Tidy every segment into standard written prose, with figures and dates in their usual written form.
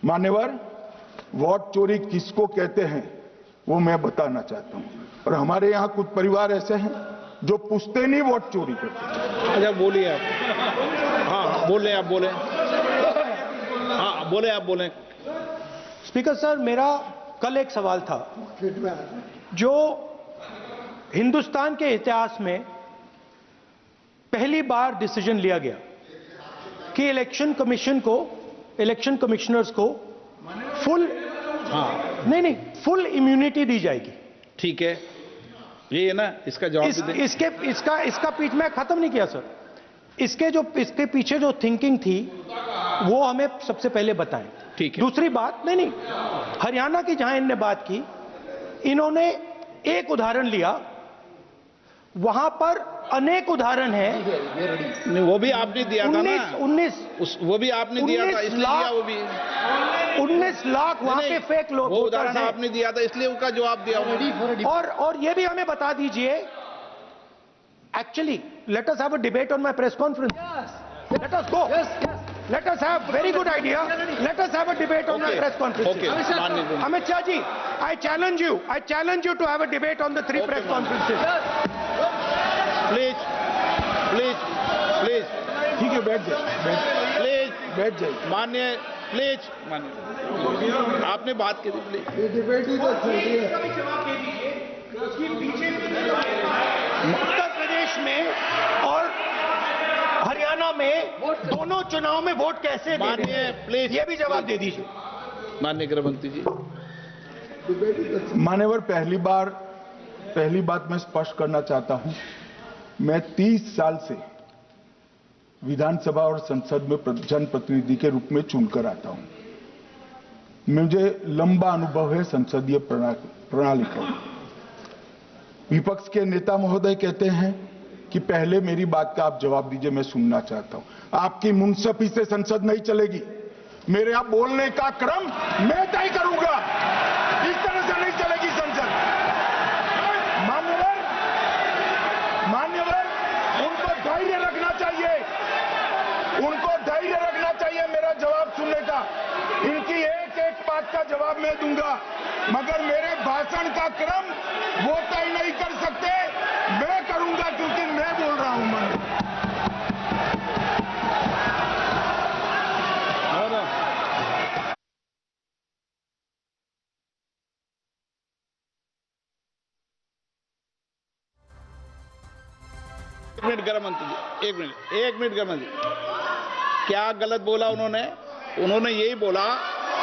मान्यवर, वोट चोरी किसको कहते हैं वो मैं बताना चाहता हूं। और हमारे यहाँ कुछ परिवार ऐसे हैं जो पूछते नहीं, वोट चोरी करते हैं। अच्छा, बोलिए आप। हाँ, बोले आप, बोले। हाँ, बोले आप, बोले। स्पीकर सर, मेरा कल एक सवाल था जो हिंदुस्तान के इतिहास में पहली बार डिसीजन लिया गया कि इलेक्शन कमीशन को, इलेक्शन कमिश्नर्स को फुल फुल इम्यूनिटी दी जाएगी। ठीक है, ये है ना, इसका जवाब इसका पीछे मैं खत्म नहीं किया सर। इसके पीछे जो थिंकिंग थी वो हमें सबसे पहले बताएं। ठीक है। दूसरी बात, नहीं, हरियाणा की जहां इन्होंने बात की, इन्होंने एक उदाहरण लिया, वहां पर अनेक उदाहरण हैं। वो भी आपने दिया था ना, 19 वो भी आपने दिया था, इसलिए दिया वो भी। 19 लाख वहां पे फेक लोग, वो उदाहरण आपने दिया था, इसलिए उसका जवाब दिया। और ये भी हमें बता दीजिए, actually let us have a debate on my press conference. Let us go, let us have very good idea, let us have a debate on the press conferences. Amit Shah ji, I challenge you to have a debate on the 3 press conferences. Please. ठीक है, बैठ जाइए, please बैठ जाइए। माननीय, please माननीय, आपने बात की थी, प्लीज। डिबेट ही तो चल रही है। उत्तर प्रदेश में और हरियाणा में दोनों चुनाव में वोट कैसे दे रहे हैं? प्लीज ये भी जवाब दे दीजिए। माननीय गृह मंत्री जी। मान्यवर, पहली बात मैं स्पष्ट करना चाहता हूं, मैं 30 साल से विधानसभा और संसद में जनप्रतिनिधि के रूप में चुनकर आता हूं। मुझे लंबा अनुभव है संसदीय प्रणाली का। विपक्ष के नेता महोदय कहते हैं कि पहले मेरी बात का आप जवाब दीजिए, मैं सुनना चाहता हूं। आपकी मुंसफी से संसद नहीं चलेगी। मेरे आप बोलने का क्रम मैं तय करूंगा, इस तरह से नहीं चलेगी संसद। मान्यवर, उनको धैर्य रखना चाहिए, मेरा जवाब सुनने का। इनकी एक एक बात का जवाब मैं दूंगा, मगर मेरे भाषण का क्रम वो तय नहीं कर सकते, मैं करूंगा, क्योंकि मैं बोल रहा हूं। एक मिनट गृह मंत्री जी, एक मिनट गृह मंत्री, क्या गलत बोला उन्होंने यही बोला,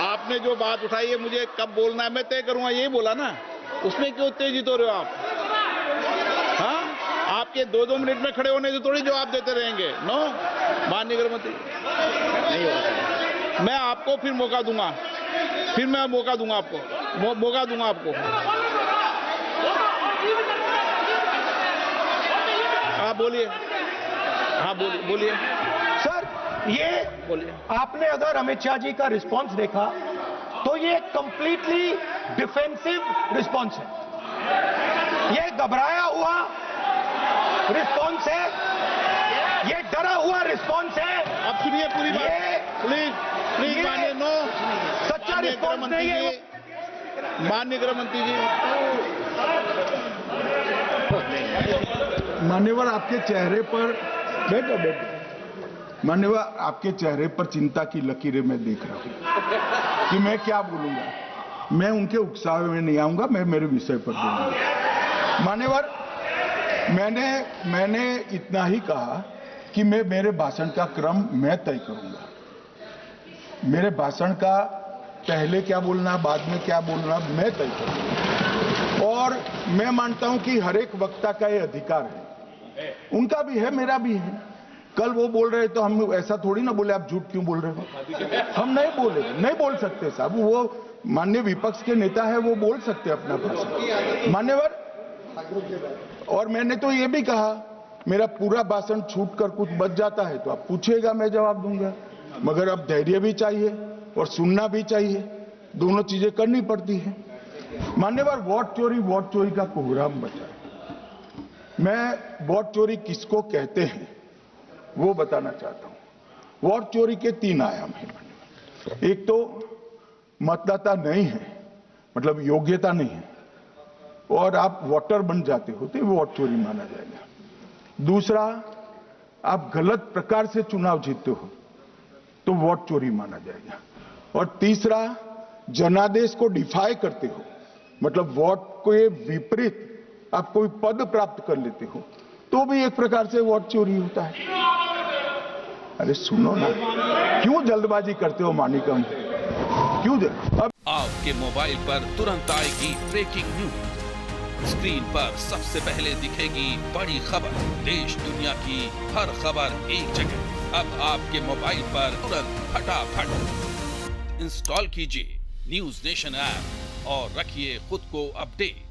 आपने जो बात उठाई है मुझे कब बोलना है मैं तय करूंगा, यही बोला ना। उसमें क्यों उत्तेजित हो रहे हो आप? हाँ, आपके 2-2 मिनट में खड़े होने से थोड़ी जवाब देते रहेंगे। नो, माननीय गृह मंत्री, नहीं होगा। मैं आपको फिर मौका दूंगा, आपको। हाँ, बोलिए। हाँ, बोलिए सर, ये बोलिए। आपने अगर अमित शाह जी का रिस्पांस देखा तो ये कंप्लीटली डिफेंसिव रिस्पांस है, ये घबराया हुआ रिस्पांस है, ये डरा हुआ रिस्पांस है। अब सुनिए पूरी बात, प्लीज मानिए। नो, सच्चा रिस्पांस नहीं है। माननीय गृह मंत्री जी, मान्यवर, आपके चेहरे पर बैठो। मान्यवर, आपके चेहरे पर चिंता की लकीरें मैं देख रहा हूं कि मैं क्या बोलूंगा। मैं उनके उकसावे में नहीं आऊंगा, मैं मेरे विषय पर बोलूंगा। मान्यवर, मैंने इतना ही कहा कि मेरे भाषण का क्रम मैं तय करूंगा। मेरे भाषण का पहले क्या बोलना, बाद में क्या बोलना, मैं तय करूंगा। और मैं मानता हूं कि हर एक वक्ता का ये अधिकार है, उनका भी है, मेरा भी है। कल वो बोल रहे तो हम ऐसा थोड़ी ना बोले आप झूठ क्यों बोल रहे हो। हम नहीं बोल सकते साहब, वो माननीय विपक्ष के नेता है, वो बोल सकते अपना भाषण। मान्यवर, और मैंने तो ये भी कहा, मेरा पूरा भाषण छूट कर कुछ बच जाता है तो आप पूछिएगा, मैं जवाब दूंगा। मगर अब धैर्य भी चाहिए और सुनना भी चाहिए, दोनों चीजें करनी पड़ती है। मान्यवर, वोट चोरी का कोहराम बचा है। मैं वोट चोरी किसको कहते हैं वो बताना चाहता हूं। वोट चोरी के 3 आयाम हैं। एक तो मतदाता नहीं है, मतलब योग्यता नहीं है, और आप वोटर बन जाते हो तो वोट चोरी माना जाएगा। दूसरा, आप गलत प्रकार से चुनाव जीतते हो तो वोट चोरी माना जाएगा। और तीसरा, जनादेश को डिफाई करते हो, मतलब वोट के विपरीत आप कोई पद प्राप्त कर लेते हो तो भी एक प्रकार से वोट चोरी होता है। अरे सुनो ना, क्यों जल्दबाजी करते हो मानिकम? क्यों अब आपके मोबाइल पर तुरंत आएगी ब्रेकिंग न्यूज। स्क्रीन पर सबसे पहले दिखेगी बड़ी खबर। देश दुनिया की हर खबर एक जगह। अब आपके मोबाइल पर तुरंत फटाफट इंस्टॉल कीजिए न्यूज नेशन ऐप और रखिए खुद को अपडेट।